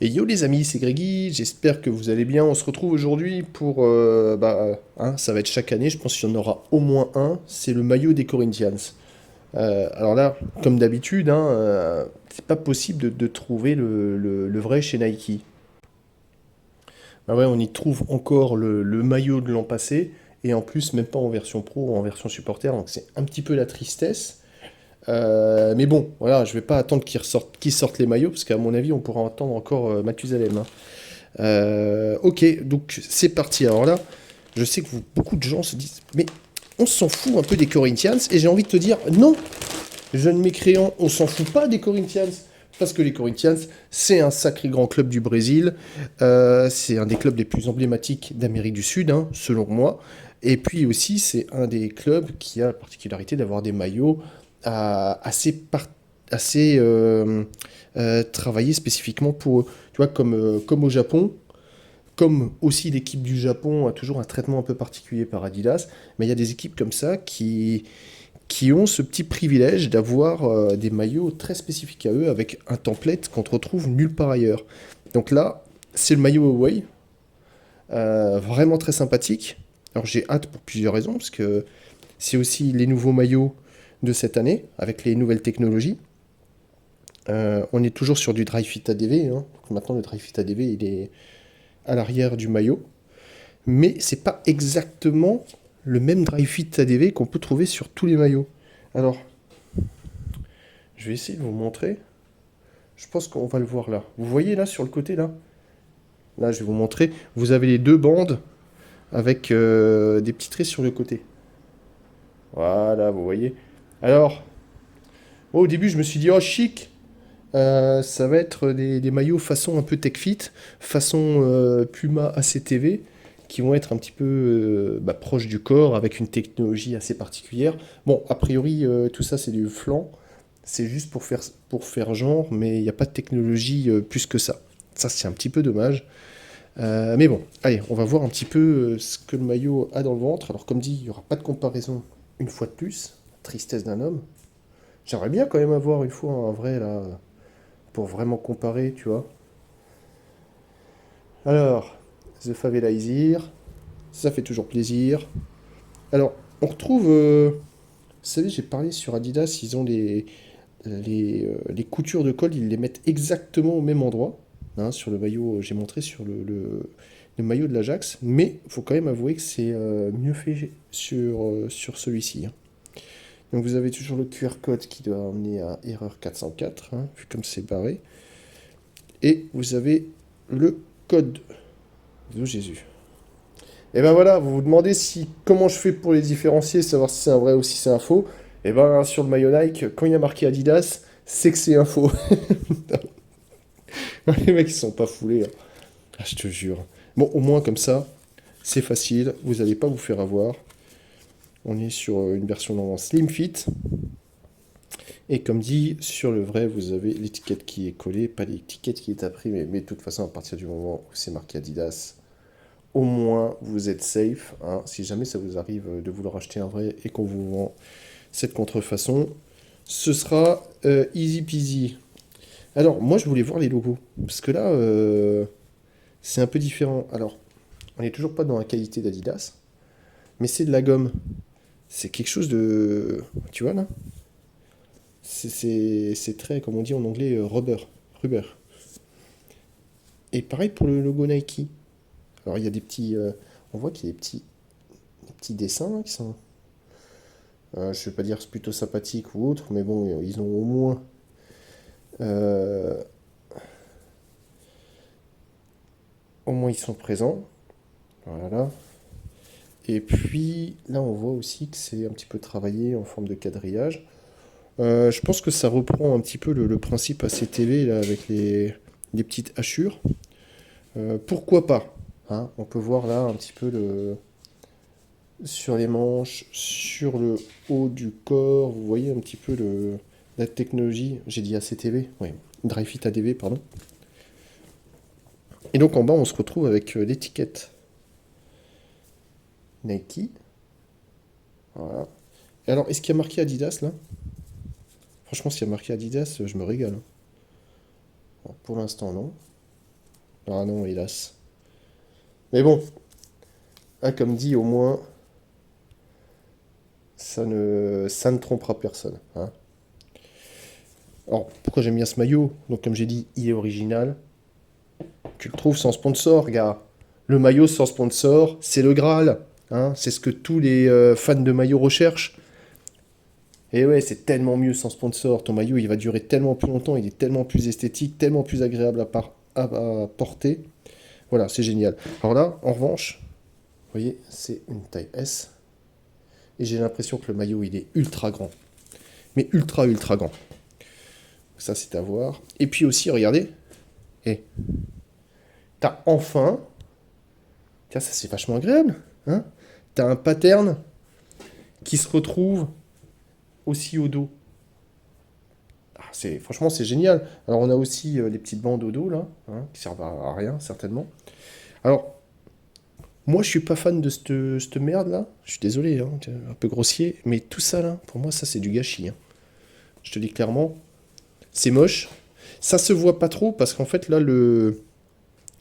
Et yo les amis, c'est Grégy, j'espère que vous allez bien. On se retrouve aujourd'hui pour... ça va être chaque année, je pense qu'il y en aura au moins un, c'est le maillot des Corinthians. Alors là, comme d'habitude, c'est pas possible de trouver le vrai chez Nike. Ah ouais, on y trouve encore le maillot de l'an passé, et en plus même pas en version pro ou en version supporter, donc c'est un petit peu la tristesse. Mais bon, voilà, je vais pas attendre qu'ils sortent les maillots, parce qu'à mon avis, on pourra attendre encore Mathusalem, hein. Ok, donc c'est parti. Alors là, je sais que beaucoup de gens se disent, mais on s'en fout un peu des Corinthians, et j'ai envie de te dire, non, jeune mécréant, on s'en fout pas des Corinthians, parce que les Corinthians, c'est un sacré grand club du Brésil, c'est un des clubs les plus emblématiques d'Amérique du Sud, hein, selon moi, et puis aussi, c'est un des clubs qui a la particularité d'avoir des maillots assez travaillés spécifiquement pour eux. Tu vois, comme au Japon, comme aussi l'équipe du Japon a toujours un traitement un peu particulier par Adidas, mais il y a des équipes comme ça qui ont ce petit privilège d'avoir des maillots très spécifiques à eux avec un template qu'on ne retrouve nulle part ailleurs. Donc là, c'est le maillot Away, vraiment très sympathique. Alors j'ai hâte pour plusieurs raisons, parce que c'est aussi les nouveaux maillots de cette année, avec les nouvelles technologies. On est toujours sur du Dry Fit ADV, hein. Donc maintenant le Dry Fit ADV il est à l'arrière du maillot, mais c'est pas exactement le même Dry Fit ADV qu'on peut trouver sur tous les maillots. Alors, je vais essayer de vous montrer. Je pense qu'on va le voir là. Vous voyez là sur le côté là? Là, je vais vous montrer. Vous avez les deux bandes avec des petits traits sur le côté. Voilà, vous voyez. Alors, moi, au début, je me suis dit, oh chic, ça va être des maillots façon un peu tech fit, façon Puma ACTV, qui vont être un petit peu proches du corps, avec une technologie assez particulière. Bon, a priori, tout ça, c'est du flanc. C'est juste pour faire genre, mais il n'y a pas de technologie plus que ça. Ça, c'est un petit peu dommage. Mais bon, allez, on va voir un petit peu ce que le maillot a dans le ventre. Alors, comme dit, il n'y aura pas de comparaison une fois de plus. Tristesse d'un homme. J'aimerais bien quand même avoir une fois un vrai, là, pour vraiment comparer, tu vois. Alors, The Favela is here. Ça fait toujours plaisir. Alors, on retrouve... vous savez, j'ai parlé sur Adidas, ils ont les coutures de col, ils les mettent exactement au même endroit. Hein, sur le maillot, j'ai montré sur le maillot de l'Ajax, mais il faut quand même avouer que c'est mieux fait sur celui-ci, hein. Donc vous avez toujours le QR code qui doit emmener à erreur 404, hein, vu comme c'est barré. Et vous avez le code de Jésus. Et ben voilà, vous vous demandez comment je fais pour les différencier, savoir si c'est un vrai ou si c'est un faux. Et ben sur le maillot Nike, quand il y a marqué Adidas, c'est que c'est un faux. Les mecs ils sont pas foulés, hein. Ah, je te jure. Bon, au moins comme ça, c'est facile, vous n'allez pas vous faire avoir. On est sur une version normalement Slim Fit. Et comme dit, sur le vrai, vous avez l'étiquette qui est collée, pas l'étiquette qui est imprimée. Mais de toute façon, à partir du moment où c'est marqué Adidas, au moins vous êtes safe, hein. Si jamais ça vous arrive de vouloir acheter un vrai et qu'on vous vend cette contrefaçon, ce sera easy peasy. Alors, moi, je voulais voir les logos. Parce que là, c'est un peu différent. Alors, on n'est toujours pas dans la qualité d'Adidas, mais c'est de la gomme. C'est quelque chose de... Tu vois là? C'est très, comme on dit en anglais, rubber. Rubber. Et pareil pour le logo Nike. Alors, il y a des petits... on voit qu'il y a des petits dessins là, qui sont... je vais pas dire c'est plutôt sympathique ou autre, mais bon, ils ont euh, au moins ils sont présents. Voilà. Et puis là, on voit aussi que c'est un petit peu travaillé en forme de quadrillage. Je pense que ça reprend un petit peu le principe ACTV là, avec les petites hachures. Pourquoi pas, hein? On peut voir là un petit peu sur les manches, sur le haut du corps. Vous voyez un petit peu la technologie. J'ai dit ACTV, oui, Dry-Fit ADV, pardon. Et donc en bas, on se retrouve avec l'étiquette Nike. Voilà. Et alors, est-ce qu'il y a marqué Adidas là? Franchement, s'il y a marqué Adidas, je me régale. Bon, pour l'instant, non. Ah non, hélas. Mais bon, hein, comme dit, au moins, ça ne trompera personne. Hein. Alors, pourquoi j'aime bien ce maillot? Donc, comme j'ai dit, il est original. Tu le trouves sans sponsor, gars. Le maillot sans sponsor, c'est le Graal. Hein. C'est ce que tous les fans de maillot recherchent. Et ouais, c'est tellement mieux sans sponsor. Ton maillot, il va durer tellement plus longtemps, il est tellement plus esthétique, tellement plus agréable à porter. Voilà, c'est génial. Alors là, en revanche, vous voyez, c'est une taille S. Et j'ai l'impression que le maillot, il est ultra grand. Mais ultra, ultra grand. Ça, c'est à voir. Et puis aussi, regardez, et t'as enfin, tiens, ça c'est vachement agréable, hein. T'as un pattern qui se retrouve aussi au dos. Ah, franchement, c'est génial. Alors, on a aussi les petites bandes au dos, là, hein, qui servent à rien, certainement. Alors, moi, je suis pas fan de cette merde, là. Je suis désolé, hein, un peu grossier. Mais tout ça, là, pour moi, ça, c'est du gâchis. Hein. Je te dis clairement, c'est moche. Ça se voit pas trop, parce qu'en fait, là,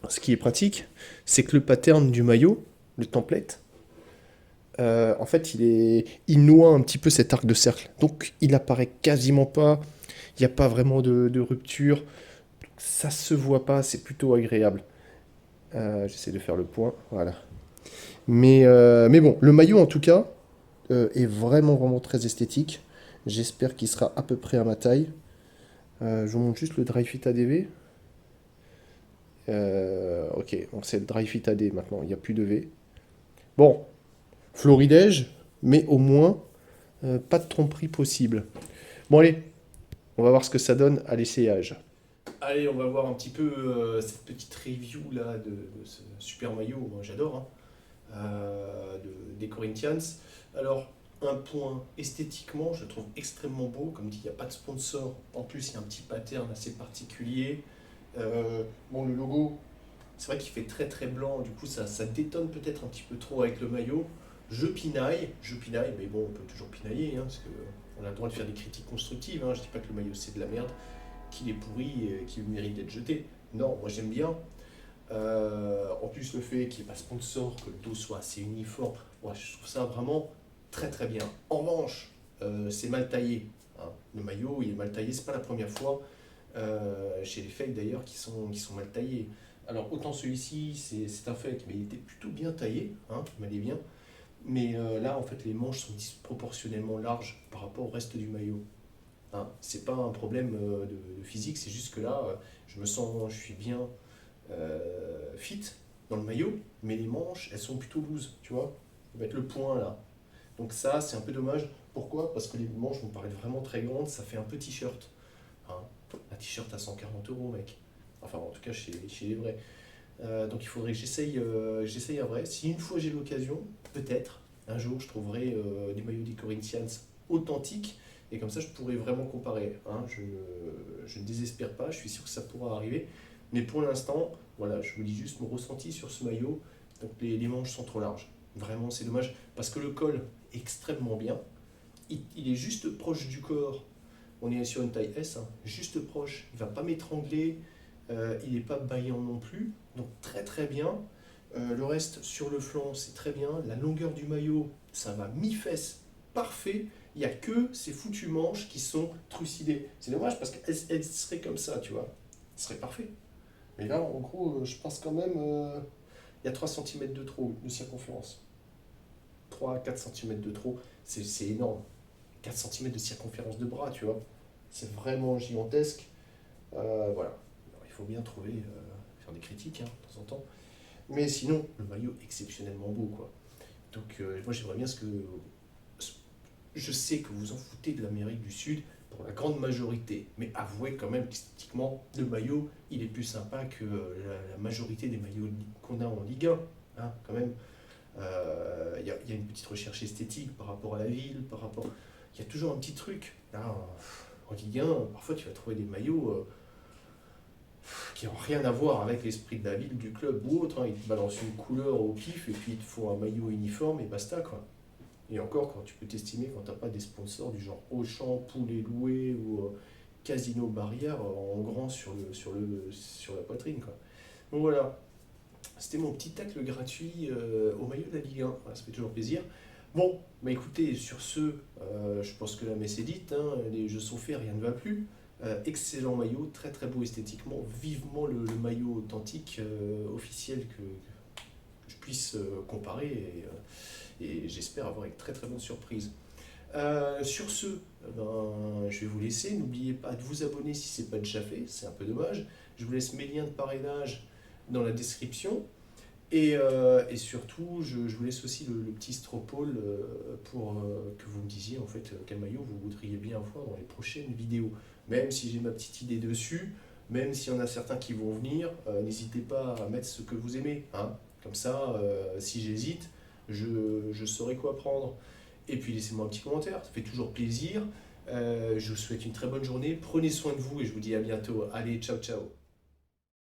ce qui est pratique, c'est que le pattern du maillot, le template, en fait, il noie un petit peu cet arc de cercle. Donc, il apparaît quasiment pas. Il n'y a pas vraiment de rupture. Ça se voit pas, c'est plutôt agréable. J'essaie de faire le point, voilà. Mais bon, le maillot en tout cas est vraiment vraiment très esthétique. J'espère qu'il sera à peu près à ma taille. Je vous montre juste le Dry Fit ADV. Ok, donc c'est le Dry Fit AD maintenant, il n'y a plus de V. Bon, florilège, mais au moins pas de tromperie possible. Bon allez, on va voir ce que ça donne à l'essayage. Allez, on va voir un petit peu cette petite review là de ce super maillot. Moi j'adore. Hein. Des Corinthians. Alors, un point esthétiquement, je le trouve extrêmement beau. Comme dit, il n'y a pas de sponsor. En plus, il y a un petit pattern assez particulier. Bon, le logo, c'est vrai qu'il fait très très blanc. Du coup, ça détonne peut-être un petit peu trop avec le maillot. Je pinaille, mais bon, on peut toujours pinailler, hein, parce qu'on a le droit de faire des critiques constructives. Hein. Je dis pas que le maillot c'est de la merde, qu'il est pourri et qu'il mérite d'être jeté. Non, moi j'aime bien. En plus, le fait qu'il n'y ait pas sponsor, que le dos soit assez uniforme, ouais, je trouve ça vraiment très très bien. En revanche, c'est mal taillé. Hein. Le maillot, il est mal taillé, c'est pas la première fois. Chez les fakes d'ailleurs, qui sont mal taillés. Alors, autant celui-ci, c'est un fake, mais il était plutôt bien taillé, hein, il m'allait bien. Mais là, en fait, les manches sont disproportionnellement larges par rapport au reste du maillot. Hein. C'est pas un problème de physique, c'est juste que là, je suis bien fit dans le maillot, mais les manches, elles sont plutôt loose, tu vois. Ça va être le point là. Donc ça, c'est un peu dommage. Pourquoi? Parce que les manches me paraissent vraiment très grandes, ça fait un peu t-shirt. Hein. Un t-shirt à 140 euros, mec. Enfin, en tout cas, chez les vrais. Donc il faudrait que j'essaye un vrai. Si une fois j'ai l'occasion, peut-être, un jour, je trouverai des maillots des Corinthians authentiques. Et comme ça, je pourrais vraiment comparer. Hein. Je ne désespère pas, je suis sûr que ça pourra arriver. Mais pour l'instant, voilà, je vous dis juste mon ressenti sur ce maillot. Donc les manches sont trop larges. Vraiment, c'est dommage. Parce que le col est extrêmement bien. Il est juste proche du corps. On est sur une taille S, hein, juste proche. Il ne va pas m'étrangler. Il n'est pas baillant non plus. Donc très très bien. Le reste sur le flanc, c'est très bien. La longueur du maillot, ça va mi-fesse. Parfait. Il n'y a que ces foutues manches qui sont trucidées. C'est dommage parce qu'elles seraient comme ça, tu vois. Ce serait parfait. Mais là, en gros, je pense quand même, il y a 3 cm de trop de circonférence. 3 à 4 cm de trop, c'est énorme. 4 cm de circonférence de bras, tu vois. C'est vraiment gigantesque. Voilà. Alors, il faut bien trouver, faire des critiques hein, de temps en temps. Mais sinon, le maillot exceptionnellement beau, quoi. Donc, moi, j'aimerais bien ce que. Je sais que vous en foutez de l'Amérique du Sud pour la grande majorité, mais avouez quand même qu'esthétiquement, le maillot, il est plus sympa que la majorité des maillots qu'on a en Ligue 1, hein, quand même. Y a une petite recherche esthétique par rapport à la ville, par rapport. Il y a toujours un petit truc. Là, en Ligue 1, parfois tu vas trouver des maillots qui n'ont rien à voir avec l'esprit de la ville, du club ou autre. Hein. Ils te balancent une couleur au pif et puis ils te font un maillot uniforme et basta quoi. Et encore, quand tu peux t'estimer quand t'as pas des sponsors du genre Auchan, Poulet Loué ou Casino Barrière en grand sur la poitrine quoi. Donc voilà, c'était mon petit tacle gratuit au maillot de la Ligue 1. Voilà, ça fait toujours plaisir. Bon, bah écoutez, sur ce, je pense que la messe est dite, hein, les jeux sont faits, rien ne va plus. Excellent maillot, très très beau esthétiquement, vivement le maillot authentique officiel que je puisse comparer et j'espère avoir une très très bonne surprise. Sur ce, ben, je vais vous laisser. N'oubliez pas de vous abonner si ce n'est pas déjà fait, c'est un peu dommage. Je vous laisse mes liens de parrainage dans la description. Et surtout, je vous laisse aussi le petit stropole pour que vous me disiez en fait quel maillot vous voudriez bien voir dans les prochaines vidéos. Même si j'ai ma petite idée dessus, même s'il y en a certains qui vont venir, n'hésitez pas à mettre ce que vous aimez, hein. Comme ça, si j'hésite, je saurai quoi prendre. Et puis laissez-moi un petit commentaire, ça fait toujours plaisir. Je vous souhaite une très bonne journée, prenez soin de vous et je vous dis à bientôt. Allez, ciao ciao.